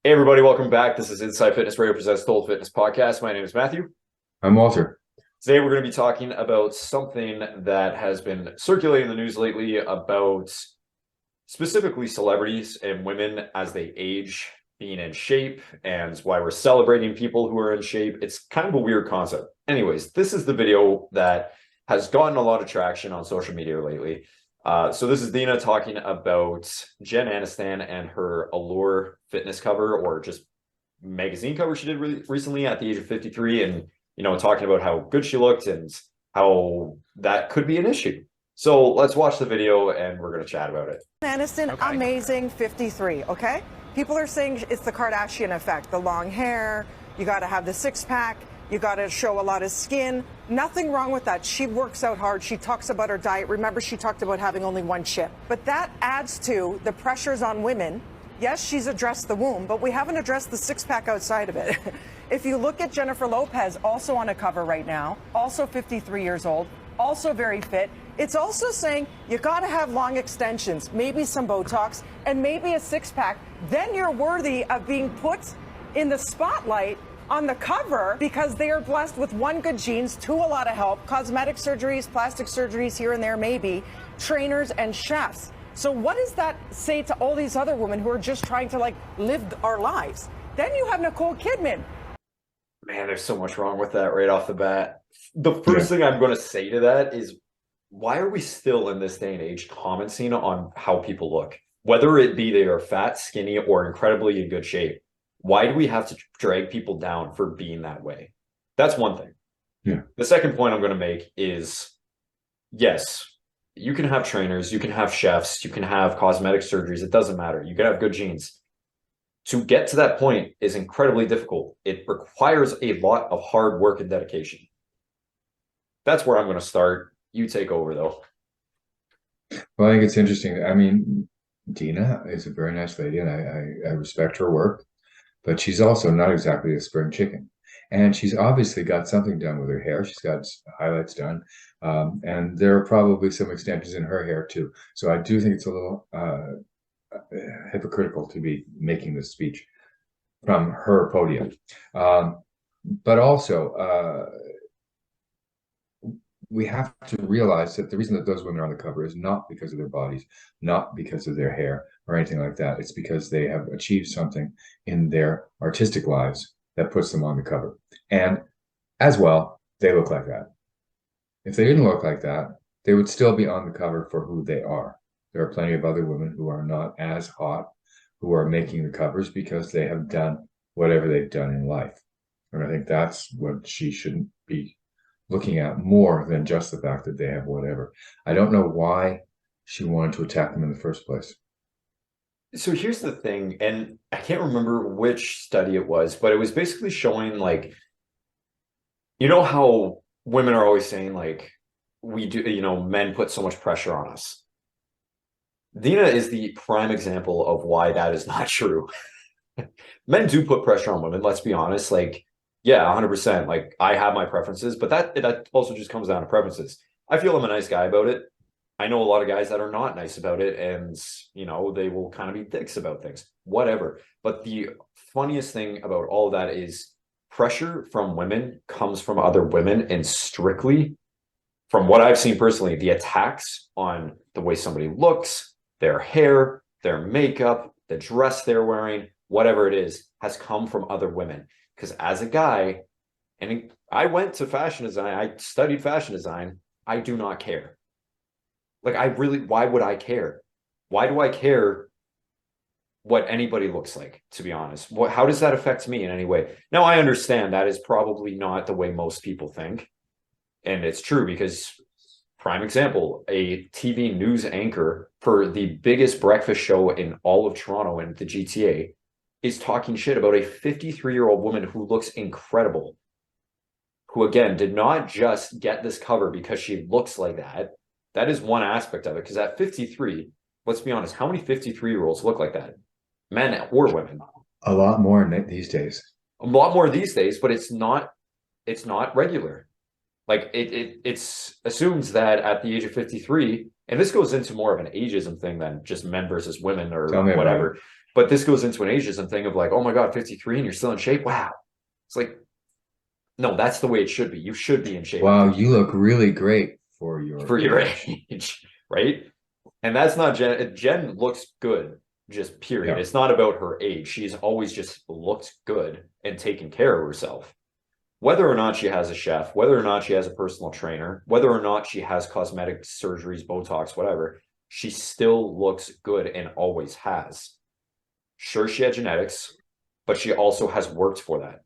Hey everybody, welcome back. This is Inside Fitness Radio presents the Old Fitness Podcast. My name is Matthew. I'm Walter. Today we're going to be talking about something that has been circulating in the news lately about specifically celebrities and women as they age, being in shape, and why we're celebrating people who are in shape. It's kind of a weird concept. Anyways, this is the video that has gotten a lot of traction on social media lately. So this is Dina talking about Jen Aniston and her Allure fitness cover, or just magazine cover she did recently at the age of 53, and talking about how good she looked and how that could be an issue. So let's watch the video and we're going to chat about it. Aniston, okay. Amazing 53, okay? People are saying it's the Kardashian effect, the long hair, you got to have the six-pack, you got to show a lot of skin. Nothing wrong with that. She works out hard. She talks about her diet. Remember, she talked about having only one chip. But that adds to the pressures on women. Yes, she's addressed the womb, but we haven't addressed the six-pack outside of it. If you look at Jennifer Lopez, also on a cover right now, also 53 years old, also very fit, it's also saying you got to have long extensions, maybe some Botox, and maybe a six-pack. Then you're worthy of being put in the spotlight on the cover because they are blessed with one, good genes, two, a lot of help, cosmetic surgeries, plastic surgeries here and there, maybe, trainers and chefs. So what does that say to all these other women who are just trying to live our lives? Then you have Nicole Kidman. Man, there's so much wrong with that right off the bat. The first thing I'm going to say to that is, why are we still in this day and age commenting on how people look? Whether it be they are fat, skinny, or incredibly in good shape. Why do we have to drag people down for being that way? That's one thing. Yeah. The second point I'm going to make is, yes, you can have trainers, you can have chefs, you can have cosmetic surgeries. It doesn't matter. You can have good genes. To get to that point is incredibly difficult. It requires a lot of hard work and dedication. That's where I'm going to start. You take over, though. Well, I think it's interesting. I mean, Dina is a very nice lady, and I respect her work. But she's also not exactly a spring chicken. And she's obviously got something done with her hair. She's got highlights done. And there are probably some extensions in her hair too. So I do think it's a little hypocritical to be making this speech from her podium. But also, we have to realize that the reason that those women are on the cover is not because of their bodies, not because of their hair or anything like that. It's because they have achieved something in their artistic lives that puts them on the cover. And as well, they look like that. If they didn't look like that, they would still be on the cover for who they are. There are plenty of other women who are not as hot, who are making the covers because they have done whatever they've done in life. And I think that's what she shouldn't be looking at more than just the fact that they have whatever. I don't know why she wanted to attack them in the first place. So here's the thing, and I can't remember which study it was, but it was basically showing how women are always saying we do, men put so much pressure on us. Dina is the prime example of why that is not true. Men do put pressure on women, let's be honest. Yeah, 100%. I have my preferences, but that also just comes down to preferences. I feel I'm a nice guy about it. I know a lot of guys that are not nice about it, and they will kind of be dicks about things, whatever. But the funniest thing about all of that is pressure from women comes from other women, and strictly from what I've seen personally, the attacks on the way somebody looks, their hair, their makeup, the dress they're wearing, whatever it is, has come from other women. Because as a guy, and I went to fashion design, I studied fashion design, I do not care. Why would I care? Why do I care what anybody looks like, to be honest? How does that affect me in any way? Now, I understand that is probably not the way most people think. And it's true because, prime example, a TV news anchor for the biggest breakfast show in all of Toronto and the GTA is talking shit about a 53-year-old woman who looks incredible, who again did not just get this cover because she looks like that. That is one aspect of it, because at 53, let's be honest, how many 53-year-olds look like that? Men or women? A lot more these days. A lot more these days, but it's not regular. It assumes that at the age of 53, and this goes into more of an ageism thing than just men versus women or whatever. But this goes into an ageism thing of like, oh my God, 53 and you're still in shape. Wow. It's like, no, that's the way it should be. You should be in shape. Wow, you look really great for for your age. age, right? And that's not Jen. Jen looks good, just period. Yeah. It's not about her age. She's always just looked good and taken care of herself. Whether or not she has a chef, whether or not she has a personal trainer, whether or not she has cosmetic surgeries, Botox, whatever, she still looks good and always has. Sure, she had genetics, but she also has worked for that.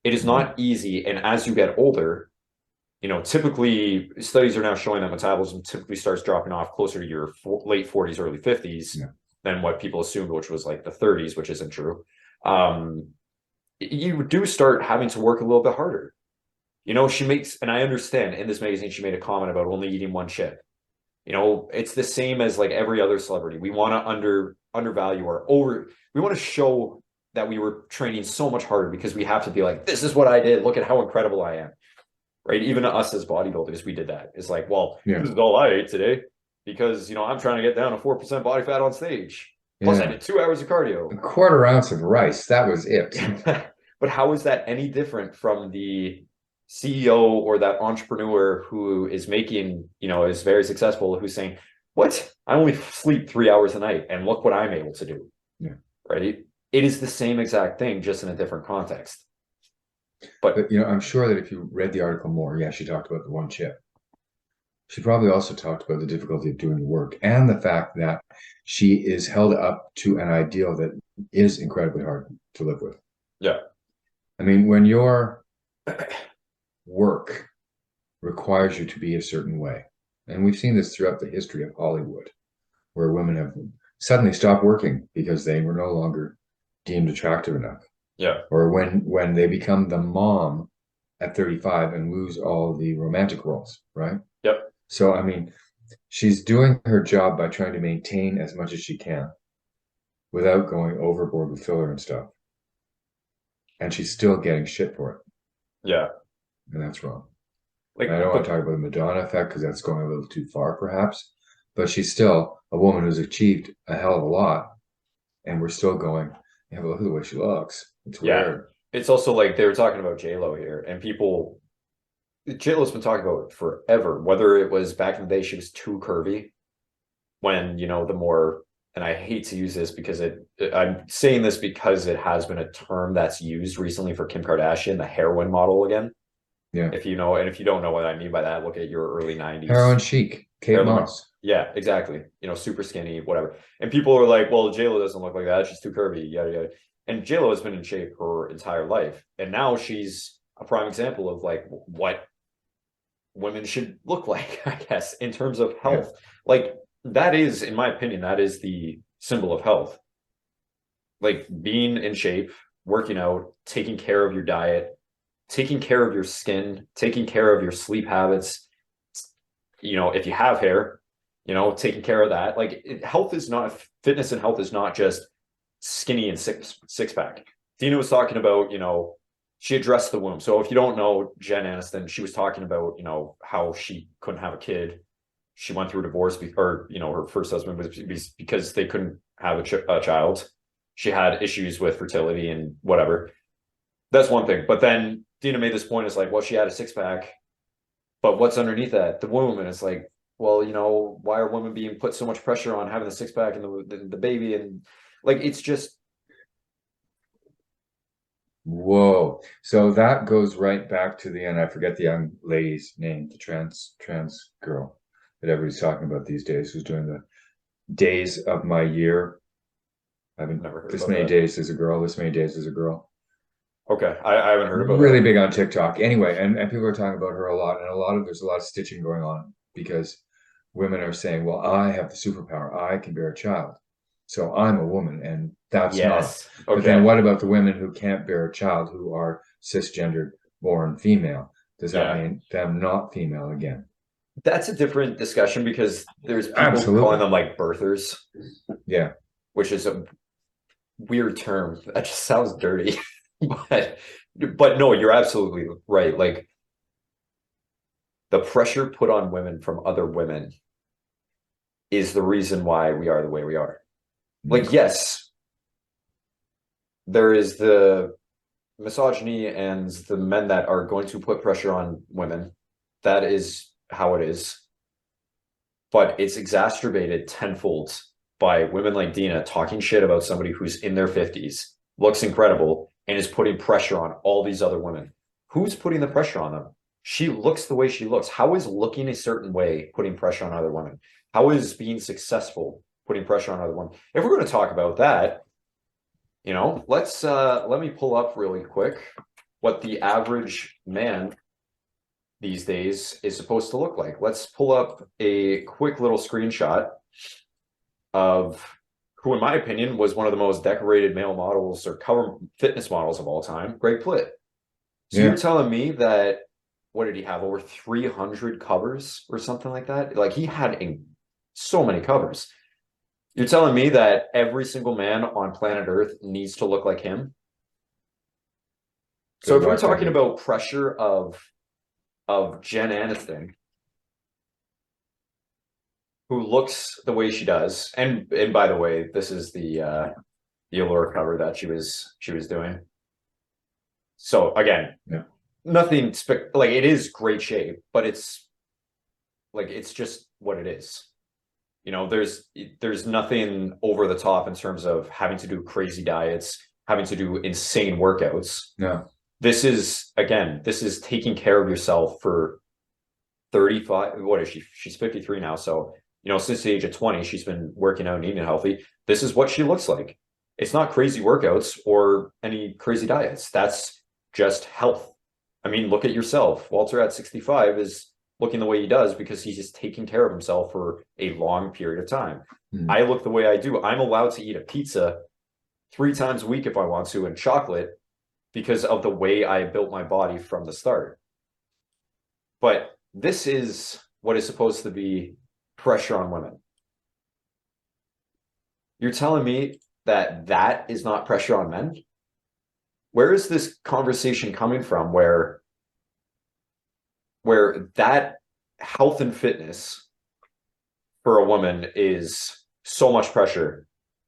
It is not easy. And as you get older, you know, typically studies are now showing that metabolism typically starts dropping off closer to your late 40s, early 50s than what people assumed, which was like the 30s, which isn't true. You do start having to work a little bit harder. You know, she makes, and I understand in this magazine, she made a comment about only eating one chip. You know, it's the same as like every other celebrity. We want to undervalue or we want to show that we were training so much harder because we have to be like, this is what I did. Look at how incredible I am. Right. Even us as bodybuilders, we did that. It's like, well, this is all I ate today because, you know, I'm trying to get down to 4% body fat on stage. Plus I did 2 hours of cardio. A quarter ounce of rice. That was it. But how is that any different from the CEO or that entrepreneur who is making, you know, is very successful, who's saying, what? I only sleep 3 hours a night and look what I'm able to do. Yeah. Right. It is the same exact thing, just in a different context. But you know, I'm sure that if you read the article more, she talked about the one chip. She probably also talked about the difficulty of doing the work and the fact that she is held up to an ideal that is incredibly hard to live with. Yeah. I mean, when your work requires you to be a certain way, and we've seen this throughout the history of Hollywood, where women have suddenly stopped working because they were no longer deemed attractive enough. Yeah. Or when they become the mom at 35 and lose all the romantic roles, right? Yep. So, I mean, she's doing her job by trying to maintain as much as she can without going overboard with filler and stuff. And she's still getting shit for it. Yeah. And that's wrong. Like, and I don't want to talk about the Madonna effect because that's going a little too far, perhaps. But she's still a woman who's achieved a hell of a lot. And we're still going, yeah, but look at the way she looks. It's weird. It's also like they were talking about J-Lo here, and J-Lo's been talking about it forever, whether it was back in the day she was too curvy when, you know, the more, and I hate to use this because I'm saying this because it has been a term that's used recently for Kim Kardashian, the heroin model again. Yeah. If you know, and if you don't know what I mean by that, look at your early 90s. Heroin chic, Kate Moss. Yeah, exactly. You know, super skinny, whatever. And people are like, well, J-Lo doesn't look like that. She's too curvy, yada, yada. And J-Lo has been in shape her entire life. And now she's a prime example of like what women should look like, I guess, in terms of health. Like that is, in my opinion, that is the symbol of health. Like being in shape, working out, taking care of your diet, taking care of your skin, taking care of your sleep habits. You know, if you have hair, you know, taking care of that. Like health is not, fitness and health is not just skinny and six pack. Dina was talking about, you know, she addressed the womb. So if you don't know Jen Aniston, she was talking about, you know, how she couldn't have a kid. She went through a divorce, or, you know, her first husband was because they couldn't have a child. She had issues with fertility and whatever. That's one thing. But then Dina made this point. It's like, well, she had a six pack, but what's underneath that? The womb. And it's like, well, you know, why are women being put so much pressure on having the six pack and the baby? And like, it's just. Whoa. So that goes right back to and I forget the young lady's name, the trans girl that everybody's talking about these days, who's doing the days of my year. I've never heard this many days as a girl, this many days as a girl. Okay. I haven't heard about really big on TikTok. Anyway, and people are talking about her a lot, and there's a lot of stitching going on because women are saying, well, I have the superpower. I can bear a child. So I'm a woman, and that's not. Okay. But then what about the women who can't bear a child, who are cisgendered, born female? Does that mean them not female again? That's a different discussion because there's people calling them like birthers. Yeah. Which is a weird term. That just sounds dirty. But no, you're absolutely right. Like the pressure put on women from other women is the reason why we are the way we are. Like, yes, there is the misogyny and the men that are going to put pressure on women. That is how it is. But it's exacerbated tenfold by women like Dina talking shit about somebody who's in their 50s, looks incredible, and is putting pressure on all these other women. Who's putting the pressure on them? She looks the way she looks. How is looking a certain way putting pressure on other women? How is being successful putting pressure on other women? If we're going to talk about that, let's let me pull up really quick what the average man these days is supposed to look like. Let's pull up a quick little screenshot of who, in my opinion, was one of the most decorated male models or cover fitness models of all time, Greg Plitt. So you're telling me that, what did he have, over 300 covers or something like that? Like, he had so many covers. You're telling me that every single man on planet Earth needs to look like him? So if we're talking about pressure of Jen Aniston, who looks the way she does, and by the way, this is the Allure cover that she was doing. So again, nothing like, it is great shape, but it's just what it is. There's nothing over the top in terms of having to do crazy diets, having to do insane workouts. No. This is taking care of yourself for 35. What is she? She's 53 now. So, since the age of 20, she's been working out and eating healthy. This is what she looks like. It's not crazy workouts or any crazy diets. That's just health. I mean, look at yourself. Walter at 65 is looking the way he does because he's just taking care of himself for a long period of time. I look the way I do. I'm allowed to eat a pizza 3 times a week if I want to, and chocolate, because of the way I built my body from the start. But this is what is supposed to be pressure on women. You're telling me that is not pressure on men? Where is this conversation coming from where that health and fitness for a woman is so much pressure?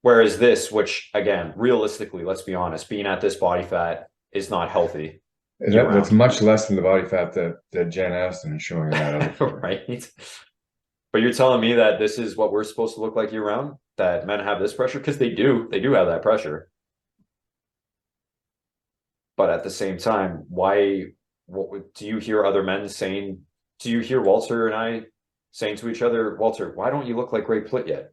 Whereas this, which, again, realistically, let's be honest, being at this body fat is not healthy. That's much less than the body fat that Jen Aniston is showing in that other right? But you're telling me that this is what we're supposed to look like year round? That men have this pressure? Because they do have that pressure. But at the same time, what do you hear other men saying? Do you hear Walter and I saying to each other, Walter, why don't you look like Greg Plitt yet?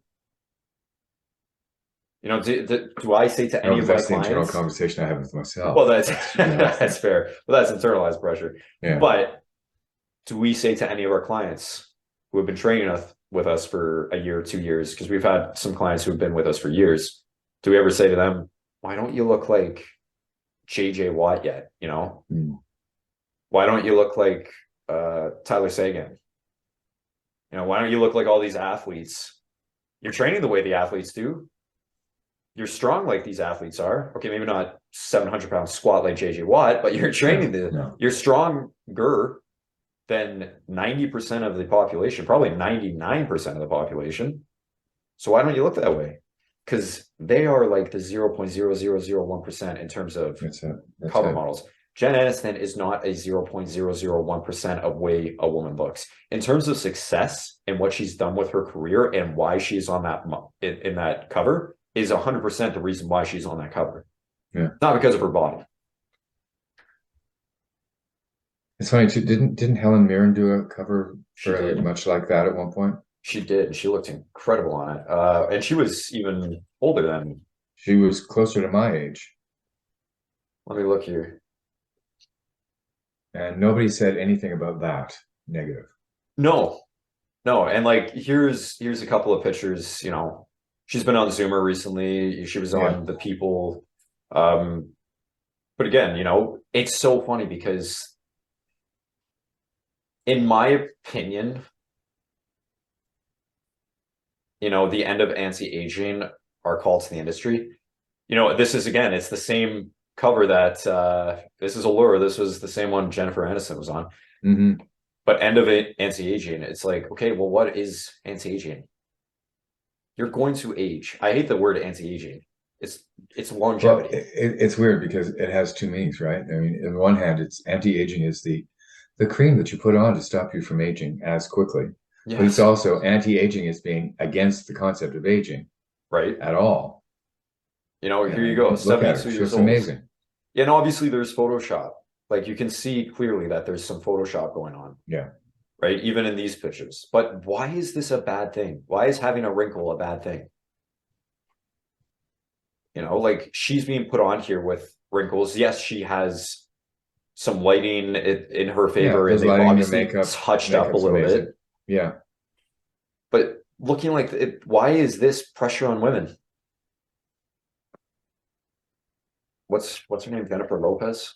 Do I say to any of my clients? That's the internal conversation I have with myself. Well, that's fair. Well, that's internalized pressure. Yeah. But do we say to any of our clients who have been training with us for a year or 2 years, because we've had some clients who have been with us for years, do we ever say to them, why don't you look like JJ Watt yet? Why don't you look like Tyler Sagan? Why don't you look like all these athletes? You're training the way the athletes do. You're strong like these athletes are. Okay, maybe not 700-pound squat like JJ Watt, but you're training you're stronger than 90% of the population, probably 99% of the population. So why don't you look that way? Because they are like the 0.0001% in terms of cover models. Jen Aniston is not a 0.001% of way a woman looks. In terms of success and what she's done with her career and why she's on that in that cover is 100% the reason why she's on that cover. Yeah. Not because of her body. It's funny too. Didn't Helen Mirren do a cover very much like that at one point? She did. She looked incredible on it. And she was even older than me. She was closer to my age. Let me look here. And nobody said anything about that negative. No. And like, here's a couple of pictures. She's been on Zoomer recently. She was on The People. But again, it's so funny because, in my opinion, the end of anti-aging are calls to the industry. This is, again, it's the same cover that this is Allure. This was the same one Jennifer Aniston was on. But end of anti-aging, it's like, okay, well, what is anti-aging? You're going to age. I hate the word anti-aging. It's Well, longevity. it's weird because it has two meanings, right? I mean, on the one hand, it's anti-aging is the cream that you put on to stop you from aging as quickly. But it's Yes, also anti-aging is being against the concept of aging right. at all. You know, here you And go, look at her. 72 She years looks old. amazing. And obviously there's Photoshop. Like you can see clearly that there's some Photoshop going on, Yeah. right? Even in these pictures. But why is this a bad thing? Why is having a wrinkle a bad thing? You know, like she's being put on here with wrinkles. Yes, she has some lighting in her Yeah. favor, and Those they've lighting, the obviously makeup, touched up a makeup's little amazing. bit. Yeah. But looking like it, why is this pressure on women? What's her name? Jennifer Lopez?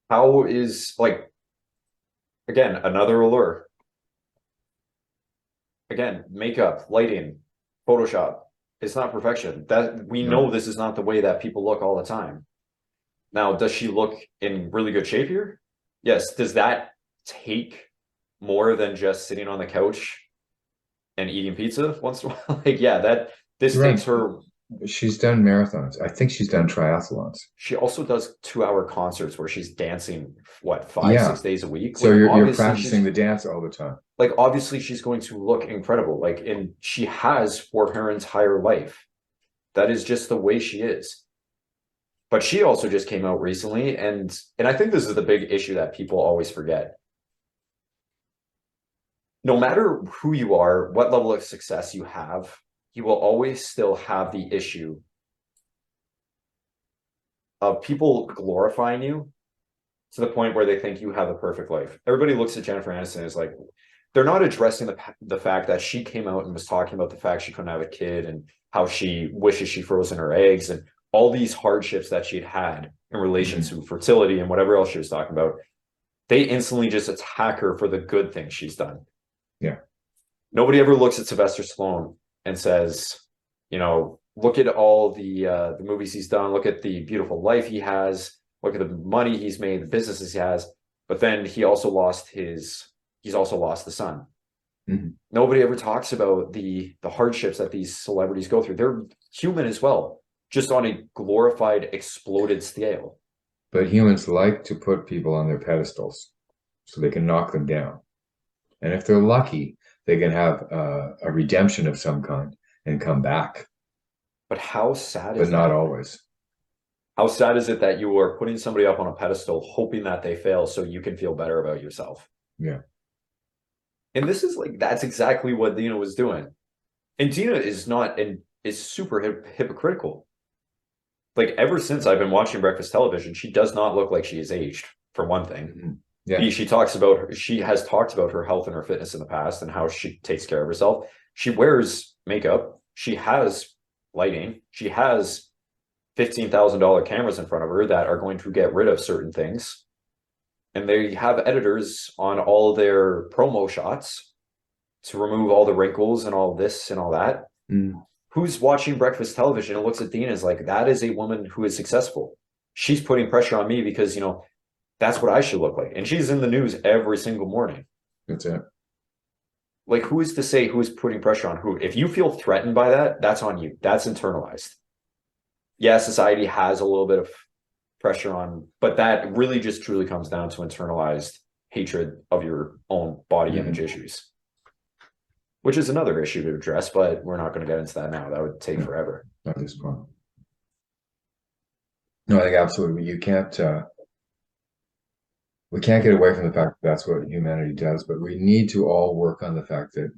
How is like again another allure? Again, makeup, lighting, Photoshop. It's not perfection. That we know No. this is not the way that people look all the time. Now, does she look in really good shape here? Yes. Does that take more than just sitting on the couch and eating pizza once in a while? Like, yeah, that She this takes runs. her. She's done marathons. I think she's done triathlons. She also does 2 hour concerts where she's dancing, what, five, Yeah. 6 days a week? So Like, you're obviously, practicing she's the dance all the time. like, obviously, she's going to look incredible. Like, and she has for her entire life. That is just the way she is. But she also just came out recently, and I think this is the big issue that people always forget. No matter who you are, what level of success you have, you will always still have the issue of people glorifying you to the point where they think you have the perfect life. Everybody looks at Jennifer Aniston as like they're not addressing the fact that she came out and was talking about the fact she couldn't have a kid and how she wishes she frozen her eggs and all these hardships that she'd had in relation Mhm. to fertility and whatever else she was talking about. They instantly just attack her for the good things she's done. Yeah. Nobody ever looks at Sylvester Stallone and says, you know, look at all the movies he's done, look at the beautiful life he has, look at the money he's made, the businesses he has, but then he's also lost the son. Mhm. Nobody ever talks about the hardships that these celebrities go through. They're human as well, just on a glorified, exploded scale. But humans like to put people on their pedestals so they can knock them down. And if they're lucky, they can have a redemption of some kind and come back, But how sad but is not that? always. How sad is it that you are putting somebody up on a pedestal, hoping that they fail so you can feel better about yourself? Yeah. And this is like, that's exactly what Dina was doing. And Dina is not, and is super hypocritical. Like, ever since I've been watching breakfast television, she does not look like she is aged, for one thing. Mhm. Yeah. She has talked about her health and her fitness in the past and how she takes care of herself. She wears makeup. She has lighting. She has $15,000 cameras in front of her that are going to get rid of certain things. And they have editors on all their promo shots to remove all the wrinkles and all this and all that. Mm. Who's watching breakfast television and looks at Dina as like, that is a woman who is successful. She's putting pressure on me because, you know, that's what I should look like. And she's in the news every single morning. That's it. Like, who is to say who is putting pressure on who? If you feel threatened by that, that's on you. That's internalized. Yeah, society has a little bit of pressure on, but that really just truly comes down to internalized hatred of your own body image issues, which is another issue to address, but we're not going to get into that now. That would take forever. At this point. No, I think absolutely. We can't get away from the fact that that's what humanity does, but we need to all work on the fact that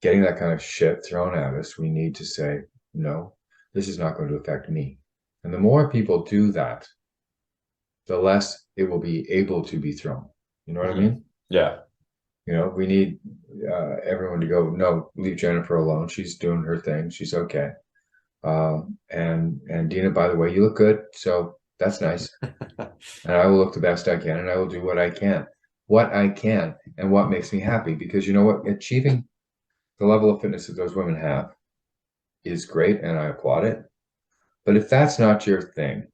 getting that kind of shit thrown at us, we need to say, no, this is not going to affect me. And the more people do that, the less it will be able to be thrown. You know what I mean? Yeah. You know, we need everyone to go, no, leave Jennifer alone. She's doing her thing. She's okay. And Dina, by the way, you look good. So that's nice. And I will look the best I can and I will do what I can. What I can and what makes me happy. Because you know what? Achieving the level of fitness that those women have is great and I applaud it. But if that's not your thing,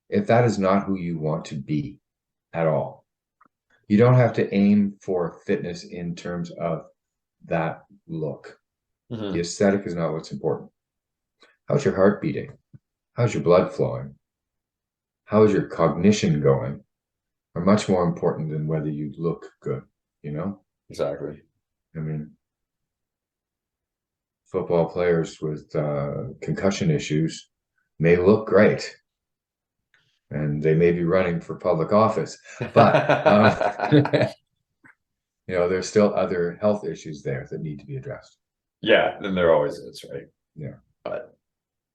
if that is not who you want to be at all, you don't have to aim for fitness in terms of that look. Mhm. The aesthetic is not what's important. How's your heart beating? How's your blood flowing? How is your cognition going? Are much more important than whether you look good, you know? Exactly. I mean, football players with concussion issues may look great and they may be running for public office, but you know, there's still other health issues there that need to be addressed. Yeah, then there always is, right? Yeah. But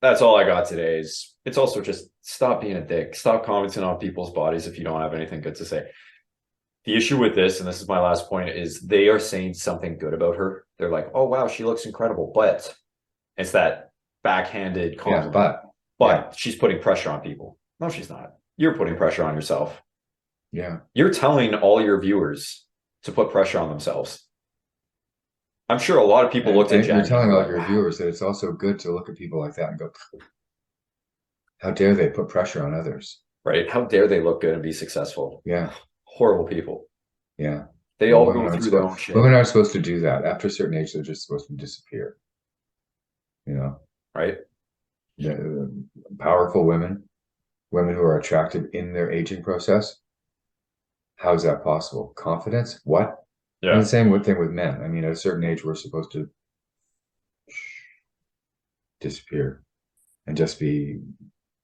that's all I got today. Is it's also just stop being a dick. Stop commenting on people's bodies if you don't have anything good to say. The issue with this, and this is my last point, is they are saying something good about her. They're like, "Oh wow, she looks incredible," but it's that backhanded compliment. Yeah, But she's putting pressure on people. No, she's not. You're putting pressure on yourself. yeah. You're telling all your viewers to put pressure on themselves. I'm sure a lot of people looked at And Jen. you're telling and all were like, your "Wow." viewers that it's also good to look at people like that and go, how dare they put pressure on others? Right? How dare they look good and be successful? Yeah, Horrible people. yeah. They Well, all go through their own shit. women aren't supposed to do that. After a certain age, they're just supposed to disappear. You know, Right? powerful women, women who are attractive in their aging process. How is that possible? Confidence? What? And Yeah. the same thing with men. I mean, at a certain age, we're supposed to disappear and just be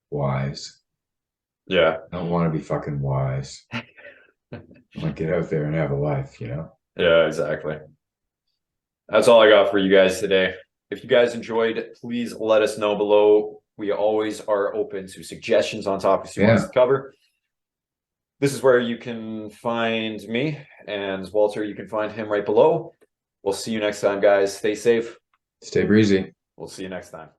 wise. Yeah. I don't want to be fucking wise. I want to get out there and have a life, you know? Yeah, exactly. That's all I got for you guys today. If you guys enjoyed, please let us know below. We always are open to suggestions on topics you want us to cover. This is where you can find me, and Walter, you can find him right below. We'll see you next time, guys. Stay safe. Stay breezy. We'll see you next time.